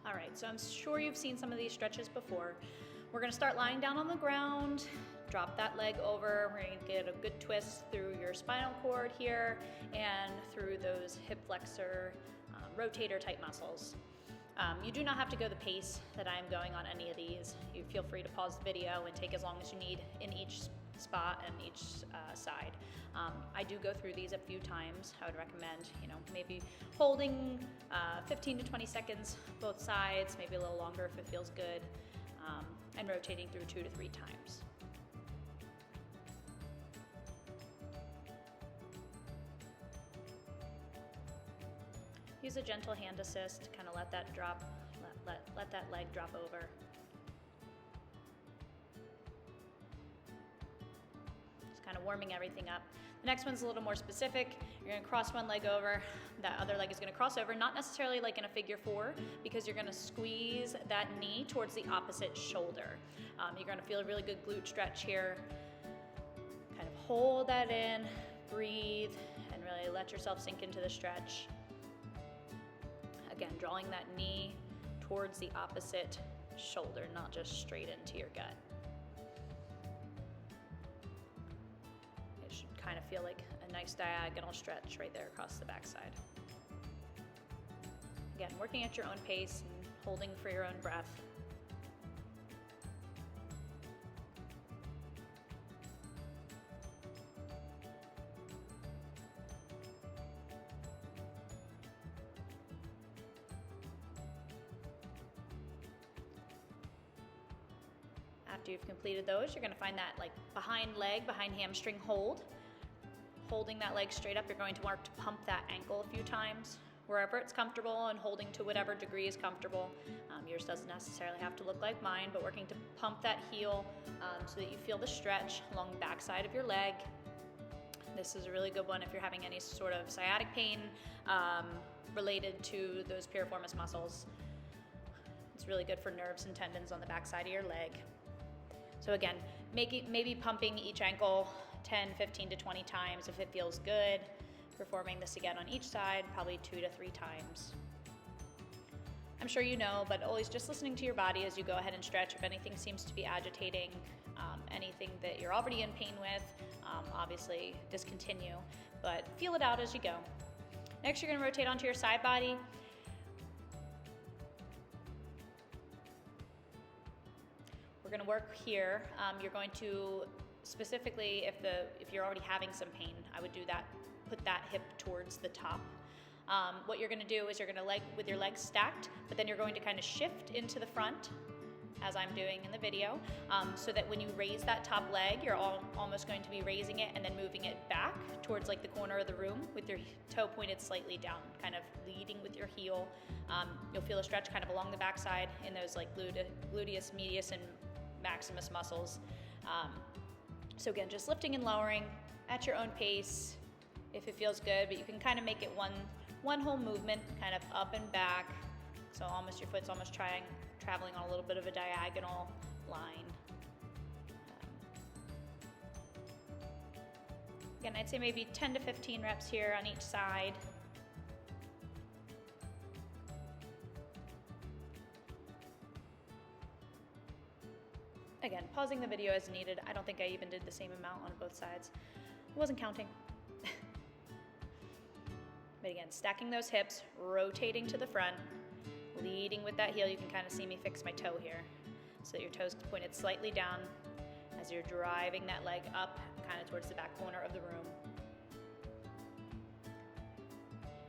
All right, so I'm sure you've seen some of these stretches before. We're gonna start lying down on the ground, drop that leg over. We're gonna get a good twist through your spinal cord here and through those hip flexor, rotator type muscles. You do not have to go the pace that I'm going on any of these. You feel free to pause the video and take as long as you need in each spot and each side. I do go through these a few times. I would recommend, maybe holding 15 to 20 seconds both sides, maybe a little longer if it feels good, and rotating through 2 to 3 times. Use a gentle hand assist to kind of let that drop, let that leg drop over. Just kind of warming everything up. The next one's a little more specific. You're gonna cross one leg over, that other leg is gonna cross over, not necessarily like in a figure 4, because you're gonna squeeze that knee towards the opposite shoulder. You're gonna feel a really good glute stretch here. Kind of hold that in, breathe, and really let yourself sink into the stretch. Again, drawing that knee towards the opposite shoulder, not just straight into your gut. It should kind of feel like a nice diagonal stretch right there across the backside. Again, working at your own pace and holding for your own breath. After you've completed those, you're going to find that behind hamstring hold. Holding that leg straight up, you're going to work to pump that ankle a few times, wherever it's comfortable, and holding to whatever degree is comfortable. Yours doesn't necessarily have to look like mine, but working to pump that heel so that you feel the stretch along the backside of your leg. This is a really good one if you're having any sort of sciatic pain related to those piriformis muscles. It's really good for nerves and tendons on the backside of your leg. So again, maybe pumping each ankle 10, 15 to 20 times if it feels good. Performing this again on each side, probably 2 to 3 times. I'm sure you know, but always just listening to your body as you go ahead and stretch. If anything seems to be agitating, anything that you're already in pain with, obviously discontinue, but feel it out as you go. Next, you're gonna rotate onto your side body. We're going to work here. You're going to specifically, if you're already having some pain, I would do that. Put that hip towards the top. What you're going to do is you're going to with your legs stacked, but then you're going to kind of shift into the front, as I'm doing in the video, so that when you raise that top leg, you're almost going to be raising it and then moving it back towards the corner of the room with your toe pointed slightly down, kind of leading with your heel. You'll feel a stretch kind of along the backside in those gluteus medius and maximus muscles. So again, just lifting and lowering at your own pace if it feels good, but you can kind of make it one whole movement, kind of up and back. So almost your foot's almost traveling on a little bit of a diagonal line. Again, I'd say maybe 10 to 15 reps here on each side. Again, pausing the video as needed. I don't think I even did the same amount on both sides. I wasn't counting. But again, stacking those hips, rotating to the front, leading with that heel. You can kind of see me fix my toe here so that your toes pointed slightly down as you're driving that leg up kind of towards the back corner of the room.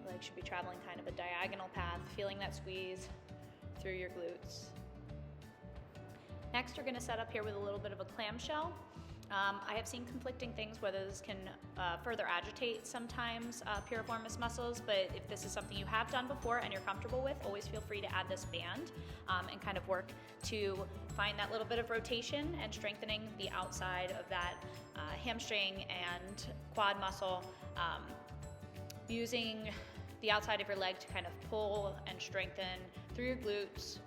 The leg should be traveling kind of a diagonal path, feeling that squeeze through your glutes. Next, you're going to set up here with a little bit of a clamshell. I have seen conflicting things whether this can further agitate sometimes piriformis muscles, but if this is something you have done before and you're comfortable with, always feel free to add this band and kind of work to find that little bit of rotation and strengthening the outside of that hamstring and quad muscle, using the outside of your leg to kind of pull and strengthen through your glutes.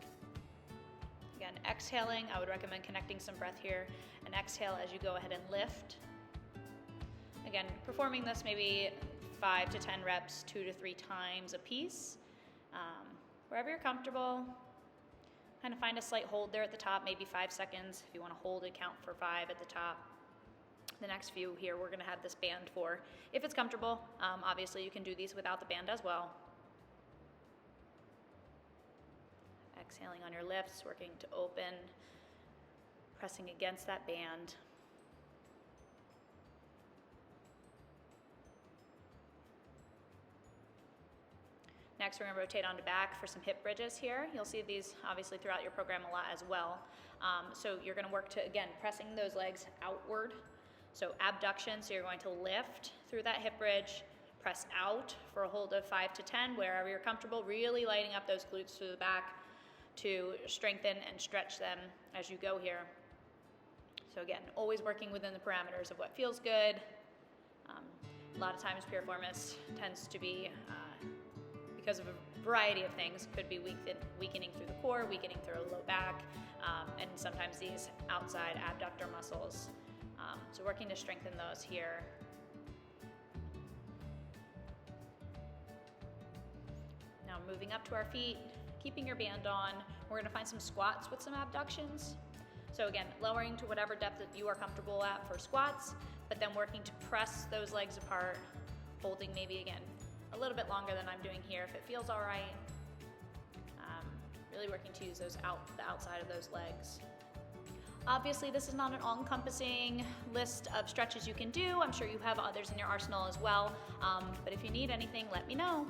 Again, exhaling, I would recommend connecting some breath here, and exhale as you go ahead and lift. Again, performing this maybe 5 to 10 reps, 2 to 3 times a piece. Wherever you're comfortable, Kind of find a slight hold there at the top, maybe 5 seconds. If you want to hold it, count for 5 at the top. The next few here we're going to have this band for. If it's comfortable, obviously you can do these without the band as well. Exhaling on your lifts, working to open, pressing against that band. Next, we're going to rotate onto back for some hip bridges here. You'll see these obviously throughout your program a lot as well. So you're going to work to, again, pressing those legs outward. So abduction, so you're going to lift through that hip bridge, press out for a hold of 5 to 10, wherever you're comfortable, really lighting up those glutes to the back to strengthen and stretch them as you go here. So again, always working within the parameters of what feels good. A lot of times Piriformis tends to be, because of a variety of things, could be weakening through the core, weakening through the low back, and sometimes these outside abductor muscles. So working to strengthen those here. Now moving up to our feet, keeping your band on. We're going to find some squats with some abductions. So again, lowering to whatever depth that you are comfortable at for squats, but then working to press those legs apart, holding maybe again a little bit longer than I'm doing here if it feels all right. Really working to use the outside of those legs. Obviously, this is not an all-encompassing list of stretches you can do. I'm sure you have others in your arsenal as well. But if you need anything, let me know.